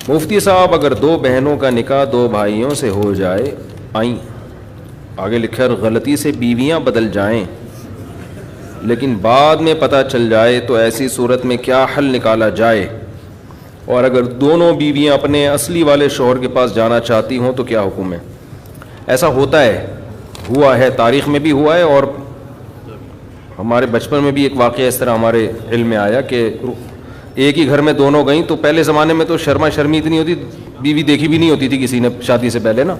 مفتی صاحب اگر دو بہنوں کا نکاح دو بھائیوں سے ہو جائے آگے لکھا ہے غلطی سے بیویاں بدل جائیں لیکن بعد میں پتہ چل جائے تو ایسی صورت میں کیا حل نکالا جائے؟ اور اگر دونوں بیویاں اپنے اصلی والے شوہر کے پاس جانا چاہتی ہوں تو کیا حکم ہے؟ ایسا ہوتا ہے، ہوا ہے، تاریخ میں بھی ہوا ہے، اور ہمارے بچپن میں بھی ایک واقعہ اس طرح ہمارے علم میں آیا کہ ایک ہی گھر میں دونوں گئیں. تو پہلے زمانے میں تو شرما شرمی اتنی ہوتی، بیوی دیکھی بھی نہیں ہوتی تھی کسی نے شادی سے پہلے نا،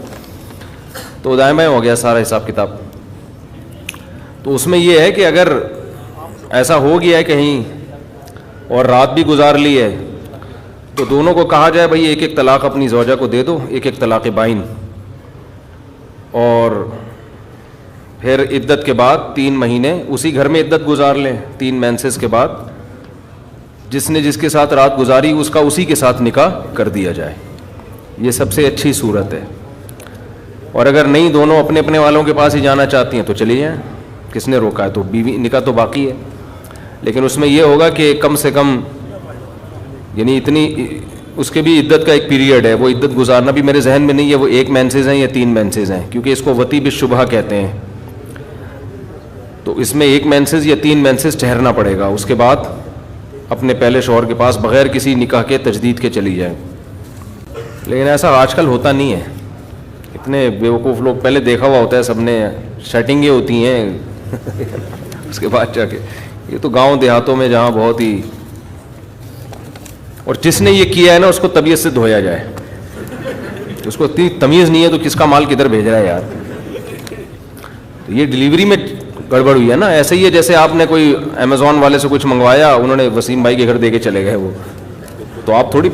تو دائیں بائیں ہو گیا سارا حساب کتاب. تو اس میں یہ ہے کہ اگر ایسا ہو گیا ہے کہیں اور رات بھی گزار لی ہے تو دونوں کو کہا جائے بھائی ایک ایک طلاق اپنی زوجہ کو دے دو، ایک ایک طلاق بائن، اور پھر عدت کے بعد 3 مہینے اسی گھر میں عدت گزار لیں. 3 مینسز کے بعد جس نے جس کے ساتھ رات گزاری اس کا اسی کے ساتھ نکاح کر دیا جائے. یہ سب سے اچھی صورت ہے. اور اگر نہیں، دونوں اپنے اپنے والوں کے پاس ہی جانا چاہتی ہیں تو چلی جائیں، کس نے روکا ہے؟ تو بیوی نکاح تو باقی ہے، لیکن اس میں یہ ہوگا کہ کم سے کم یعنی اتنی اس کے بھی عدت کا ایک پیریڈ ہے، وہ عدت گزارنا بھی میرے ذہن میں نہیں ہے وہ 1 مینسز ہیں یا 3 مینسز ہیں، کیونکہ اس کو وطی بالشبہ کہتے ہیں. تو اس میں 1 مینسز یا 3 مینسز ٹھہرنا پڑے گا، اس کے بعد اپنے پہلے شوہر کے پاس بغیر کسی نکاح کے تجدید کے چلی جائے. لیکن ایسا آج کل ہوتا نہیں ہے. اتنے بیوقوف لوگ، پہلے دیکھا ہوا ہوتا ہے سب نے، سیٹنگیں ہوتی ہیں اس کے بعد جا کے. یہ تو گاؤں دیہاتوں میں جہاں بہت ہی، اور جس نے یہ کیا ہے نا اس کو طبیعت سے دھویا جائے. اس کو اتنی تمیز نہیں ہے تو کس کا مال کدھر بھیج رہا ہے یار. تو یہ ڈلیوری میں گڑبڑ ہوئی ہے نا. ایسے ہی ہے جیسے آپ نے کوئی امیزون والے سے کچھ منگوایا، انہوں نے وسیم بھائی کے گھر دے کے چلے گئے وہ، تو آپ تھوڑی